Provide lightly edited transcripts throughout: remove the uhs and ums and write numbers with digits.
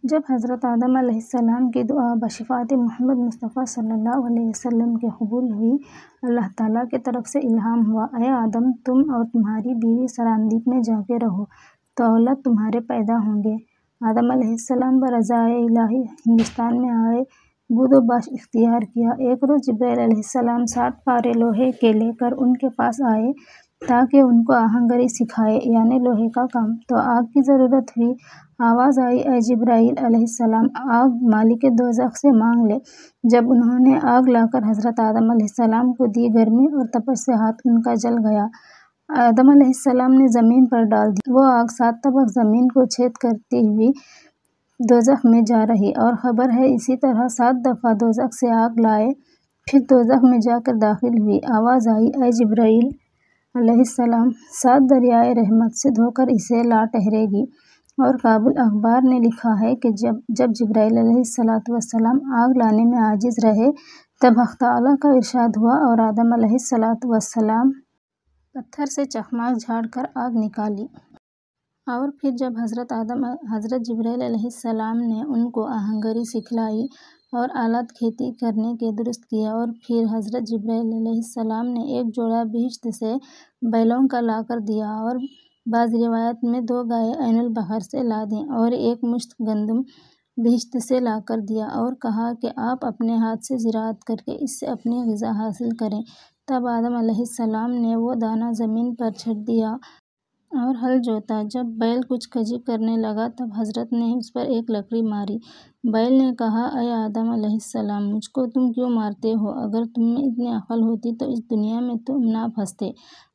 جب حضرت آدم علیہ السلام کی دعا بشفاعت محمد مصطفیٰ صلی اللہ علیہ وسلم کے قبول ہوئی، اللہ تعالیٰ کی طرف سے الہام ہوا، اے آدم، تم اور تمہاری بیوی سراندیپ میں جا کے رہو تو اولاد تمہارے پیدا ہوں گے۔ آدم علیہ السلام برضائے الہی ہندوستان میں آئے، بود و باش اختیار کیا۔ ایک روز جبرائیل علیہ السلام 7 پارے لوہے کے لے کر ان کے پاس آئے تاکہ ان کو آہنگری سکھائے، یعنی لوہے کا کام۔ تو آگ کی ضرورت ہوئی۔ آواز آئی، اے جبرائیل علیہ السلام، آگ مالک دوزخ سے مانگ لے۔ جب انہوں نے آگ لا کر حضرت آدم علیہ السلام کو دی، گرمی اور تپش سے ہاتھ ان کا جل گیا۔ آدم علیہ السلام نے زمین پر ڈال دی۔ وہ آگ 7 طبق زمین کو چھید کرتی ہوئی دوزخ میں جا رہی، اور خبر ہے اسی طرح 7 دفعہ دوزخ سے آگ لائے، پھر دوزخ میں جا کر داخل ہوئی۔ آواز آئی، اے جبرائیل علیہ السلام، 7 دریائے رحمت سے دھو کر اسے لا ٹھہرے گی۔ اور کابل اخبار نے لکھا ہے کہ جب جبرائیل علیہ السلام آگ لانے میں عاجز رہے، تب حق تعالیٰ کا ارشاد ہوا اور آدم علیہ السلام پتھر سے چخماق جھاڑ کر آگ نکالی۔ اور پھر جب حضرت جبرائیل علیہ السلام نے ان کو آہنگری سکھلائی اور آلات کھیتی کرنے کے درست کیے، اور پھر حضرت جبرائیل علیہ السلام نے ایک جوڑا بہشت سے بیلوں کا لا کر دیا، اور بعض روایات میں 2 گائیں عین البحر سے لا دیں، اور ایک مشت گندم بہشت سے لا کر دیا، اور کہا کہ آپ اپنے ہاتھ سے زراعت کر کے اس سے اپنی غذا حاصل کریں۔ تب آدم علیہ السلام نے وہ دانہ زمین پر چھٹ دیا اور ہل جوتا۔ جب بیل کچھ کھجی کرنے لگا، تب حضرت نے اس پر ایک لکڑی ماری۔ بیل نے کہا، اے آدم علیہ السلام، مجھ کو تم کیوں مارتے ہو؟ اگر تم میں اتنی عقل ہوتی تو اس دنیا میں تم نہ پھنستے۔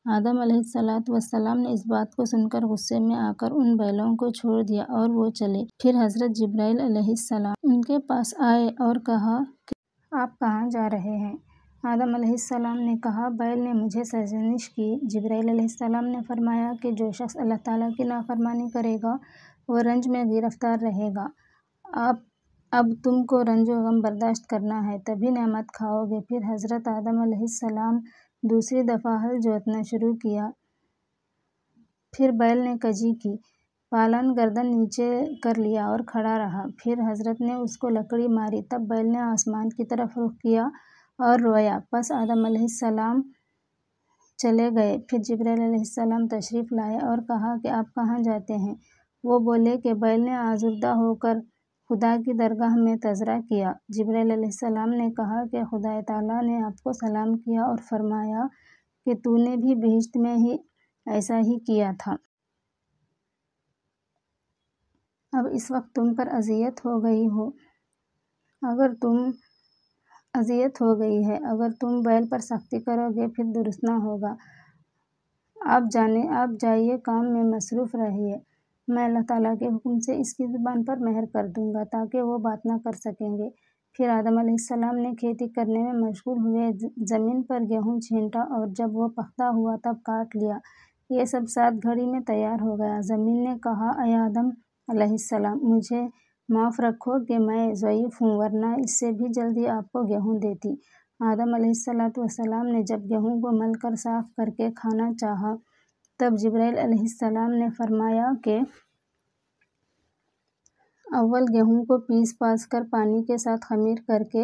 آدم علیہ السلام نے اس بات کو سن کر غصے میں آ کر ان بیلوں کو چھوڑ دیا اور وہ چلے۔ پھر حضرت جبرائیل علیہ السلام ان کے پاس آئے اور کہا کہ آپ کہاں جا رہے ہیں؟ آدم علیہ السلام نے کہا، بیل نے مجھے سرزنش کی۔ جبرائیل علیہ السلام نے فرمایا کہ جو شخص اللہ تعالیٰ کی نافرمانی کرے گا وہ رنج میں گرفتار رہے گا۔ اب تم کو رنج و غم برداشت کرنا ہے، تبھی نعمت کھاؤ گے۔ پھر حضرت آدم علیہ السلام دوسری دفعہ ہل جوتنا شروع کیا۔ پھر بیل نے کجی کی، پالان گردن نیچے کر لیا اور کھڑا رہا۔ پھر حضرت نے اس کو لکڑی ماری۔ تب بیل نے آسمان کی طرف رخ کیا اور رویا۔ پس آدم علیہ السلام چلے گئے۔ پھر جبرائیل علیہ السلام تشریف لائے اور کہا کہ آپ کہاں جاتے ہیں؟ وہ بولے کہ بیل نے آزردہ ہو کر خدا کی درگاہ میں تذرع کیا۔ جبرائیل علیہ السلام نے کہا کہ خدا تعالیٰ نے آپ کو سلام کیا اور فرمایا کہ تو نے بھی بہشت میں ہی ایسا ہی کیا تھا۔ اب اس وقت تم پر اذیت ہو گئی ہے، اگر تم بیل پر سختی کرو گے پھر درست نہ ہوگا۔ آپ جائیے، کام میں مصروف رہیے، میں اللہ تعالیٰ کے حکم سے اس کی زبان پر مہر کر دوں گا تاکہ وہ بات نہ کر سکیں گے۔ پھر آدم علیہ السلام نے کھیتی کرنے میں مشغول ہوئے، زمین پر گیہوں چھینٹا، اور جب وہ پختہ ہوا تب کاٹ لیا۔ یہ سب 7 گھڑی میں تیار ہو گیا۔ زمین نے کہا، اے آدم علیہ السلام، مجھے معاف رکھو کہ میں ضعیف ہوں، ورنہ اس سے بھی جلدی آپ کو گیہوں دیتی۔ آدم علیہ السلام نے جب گیہوں کو مل کر صاف کر کے کھانا چاہا، تب جبرائیل علیہ السلام نے فرمایا کہ اول گیہوں کو پیس پاس کر پانی کے ساتھ خمیر کر کے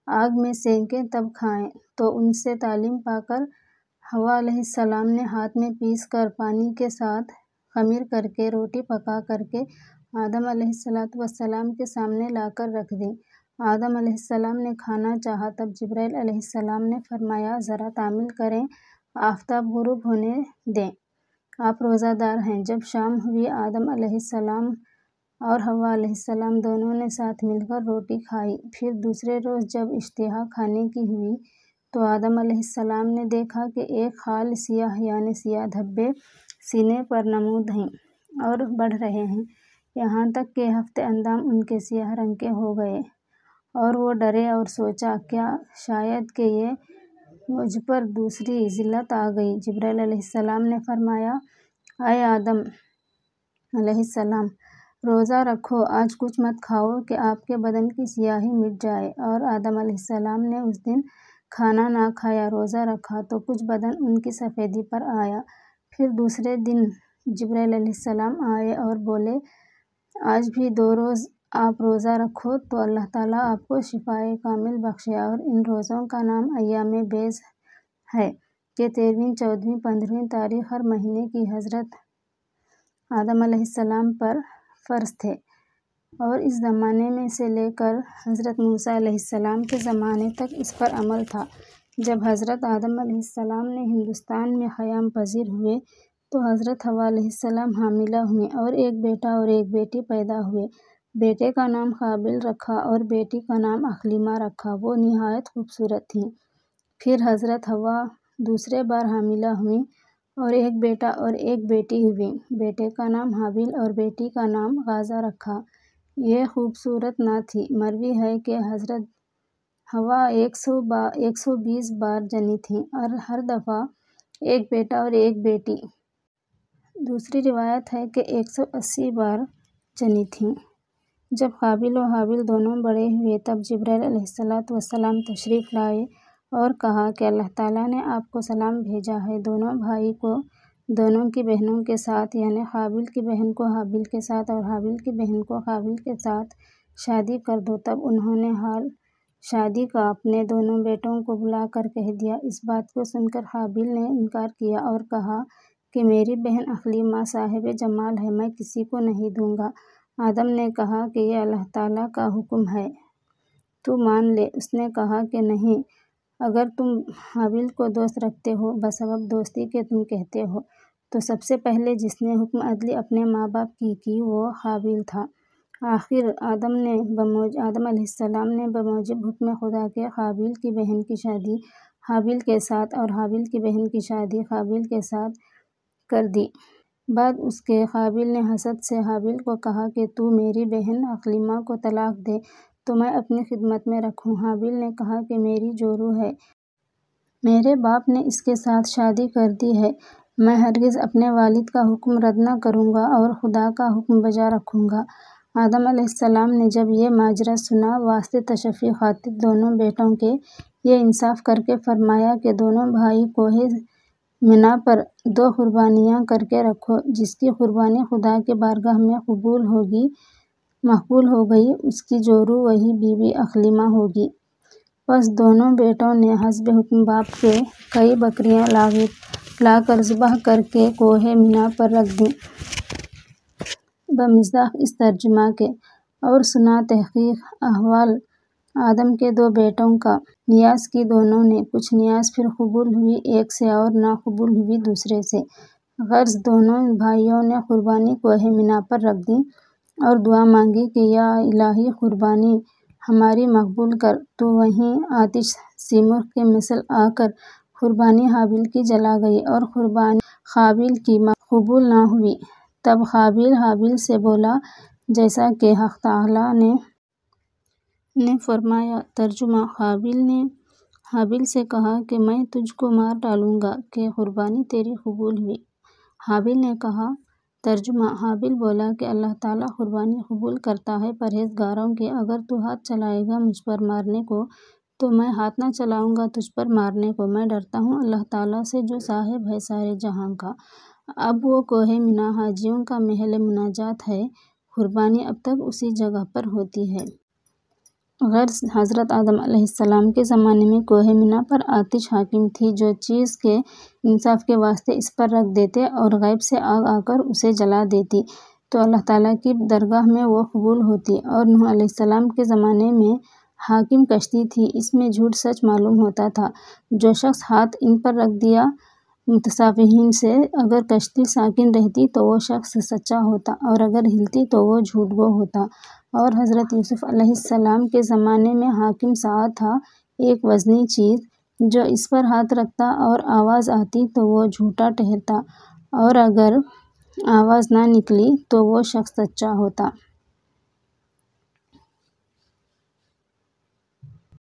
آگ میں سینکیں، تب کھائیں۔ تو ان سے تعلیم پا کر حوا علیہ السلام نے ہاتھ میں پیس کر پانی کے ساتھ خمیر کر کے روٹی پکا کر کے آدم علیہ السلام کے سامنے لا کر رکھ دی۔ آدم علیہ السلام نے کھانا چاہا، تب جبرائیل علیہ السلام نے فرمایا، ذرا تحمل کریں، آفتاب غروب ہونے دیں، آپ روزہ دار ہیں۔ جب شام ہوئی، آدم علیہ السلام اور حوا علیہ السلام دونوں نے ساتھ مل کر روٹی کھائی۔ پھر دوسرے روز جب اشتہا کھانے کی ہوئی تو آدم علیہ السلام نے دیکھا کہ ایک خال سیاہ، یعنی سیاہ دھبے سینے پر نمود ہیں اور بڑھ رہے ہیں، یہاں تک کہ ہفتے اندام ان کے سیاہ رنگ کے ہو گئے، اور وہ ڈرے اور سوچا، کیا شاید کہ یہ مجھ پر دوسری ذلت آ گئی۔ جبرائیل علیہ السلام نے فرمایا، اے آدم علیہ السلام، روزہ رکھو، آج کچھ مت کھاؤ کہ آپ کے بدن کی سیاہی مٹ جائے۔ اور آدم علیہ السلام نے اس دن کھانا نہ کھایا، روزہ رکھا تو کچھ بدن ان کی سفیدی پر آیا۔ پھر دوسرے دن جبرائیل علیہ السلام آئے اور بولے، آج بھی 2 روز آپ روزہ رکھو تو اللہ تعالیٰ آپ کو شفائے کامل بخشے۔ اور ان روزوں کا نام ایام بیض ہے کہ 13ویں، 14ویں، 15ویں تاریخ ہر مہینے کی حضرت آدم علیہ السلام پر فرض تھے، اور اس زمانے میں سے لے کر حضرت موسیٰ علیہ السلام کے زمانے تک اس پر عمل تھا۔ جب حضرت آدم علیہ السلام نے ہندوستان میں قیام پذیر ہوئے تو حضرت حوا علیہ السلام حاملہ ہوئیں اور ایک بیٹا اور ایک بیٹی پیدا ہوئے۔ بیٹے کا نام قابل رکھا اور بیٹی کا نام اقلیمہ رکھا، وہ نہایت خوبصورت تھیں۔ پھر حضرت حوا دوسرے بار حاملہ ہوئیں اور ایک بیٹا اور ایک بیٹی ہوئیں۔ بیٹے کا نام حابیل اور بیٹی کا نام غازہ رکھا۔ یہ خوبصورت نہ تھی۔ مروی ہے کہ حضرت حوا 120 بار جنی تھیں اور ہر دفعہ ایک بیٹا اور ایک بیٹی۔ دوسری روایت ہے کہ 180 بار جنی تھیں۔ جب قابل و حابیل دونوں بڑے ہوئے تب جبرائیل علیہ السلام تشریف لائے اور کہا کہ اللہ تعالیٰ نے آپ کو سلام بھیجا ہے، دونوں بھائی کو دونوں کی بہنوں کے ساتھ، یعنی قابل کی بہن کو حابیل کے ساتھ اور حابیل کی بہن کو قابل کے ساتھ شادی کر دو۔ تب انہوں نے حال شادی کا اپنے دونوں بیٹوں کو بلا کر کہہ دیا۔ اس بات کو سن کر قابل نے انکار کیا اور کہا کہ میری بہن اقلیمہ صاحب جمال ہے، میں کسی کو نہیں دوں گا۔ آدم نے کہا کہ یہ اللہ تعالیٰ کا حکم ہے، تو مان لے۔ اس نے کہا کہ نہیں، اگر تم حابیل کو دوست رکھتے ہو، بسبب دوستی کے تم کہتے ہو، تو سب سے پہلے جس نے حکم عدلی اپنے ماں باپ کی وہ قابل تھا۔ آخر آدم علیہ السلام نے بموجب حکم خدا کے قابل کی بہن کی شادی حابیل کے ساتھ اور حابیل کی بہن کی شادی قابل کے ساتھ کر دی۔ بعد اس کے قابل نے حسد سے حابیل کو کہا کہ تو میری بہن اقلیمہ کو طلاق دے تو میں اپنی خدمت میں رکھوں۔ حابیل نے کہا کہ میری جو روح ہے، میرے باپ نے اس کے ساتھ شادی کر دی ہے، میں ہرگز اپنے والد کا حکم رد نہ کروں گا اور خدا کا حکم بجا رکھوں گا۔ آدم علیہ السلام نے جب یہ ماجرا سنا، واسطے تشفی خاطر دونوں بیٹوں کے، یہ انصاف کر کے فرمایا کہ دونوں بھائی کوہ مینا پر 2 قربانیاں کر کے رکھو، جس کی قربانی خدا کے بارگاہ میں مقبول ہو گئی، اس کی جو روح وہی بی بی اقلیمہ ہوگی۔ پس دونوں بیٹوں نے حسب حکم باپ کے کئی بکریاں لا کر ذبح کر کے کوہ مینا پر رکھ دیں، بمصداق اس ترجمہ کے۔ اور سنا تحقیق احوال آدم کے 2 بیٹوں کا، نیاز کی دونوں نے، کچھ نیاز پھر قبول ہوئی ایک سے اور نہ قبول ہوئی دوسرے سے۔ غرض دونوں بھائیوں نے قربانی کوہ مینا پر رکھ دی اور دعا مانگی کہ یا الہی قربانی ہماری مقبول کر، تو وہیں آتش سیمرغ کے مثل آ کر قربانی حابیل کی جلا گئی اور قربانی قابل کی قبول نہ ہوئی۔ تب قابل حابیل سے بولا جیسا کہ حق تعالیٰ نے فرمایا۔ ترجمہ: قابل نے حابیل سے کہا کہ میں تجھ کو مار ڈالوں گا کہ قربانی تیری قبول ہوئی۔ حابیل نے کہا۔ ترجمہ: حابیل بولا کہ اللہ تعالیٰ قربانی قبول کرتا ہے پرہیزگاروں کی، اگر تو ہاتھ چلائے گا مجھ پر مارنے کو تو میں ہاتھ نہ چلاؤں گا تجھ پر مارنے کو، میں ڈرتا ہوں اللہ تعالیٰ سے جو صاحب ہے سارے جہاں کا۔ اب وہ کوہ مینا حاجیوں کا محل مناجات ہے، قربانی اب تک اسی جگہ پر ہوتی ہے۔ غرض حضرت آدم علیہ السلام کے زمانے میں کوہ مینا پر آتش حاکم تھی، جو چیز کے انصاف کے واسطے اس پر رکھ دیتے اور غیب سے آگ آ کر اسے جلا دیتی تو اللہ تعالیٰ کی درگاہ میں وہ قبول ہوتی۔ اور نوح علیہ السلام کے زمانے میں حاکم کشتی تھی، اس میں جھوٹ سچ معلوم ہوتا تھا۔ جو شخص ہاتھ ان پر رکھ دیا متصافحین سے، اگر کشتی ساکن رہتی تو وہ شخص سچا ہوتا اور اگر ہلتی تو وہ جھوٹ گو ہوتا۔ اور حضرت یوسف علیہ السلام کے زمانے میں حاکم ساعد تھا، ایک وزنی چیز، جو اس پر ہاتھ رکھتا اور آواز آتی تو وہ جھوٹا ٹھہرتا اور اگر آواز نہ نکلی تو وہ شخص سچا ہوتا۔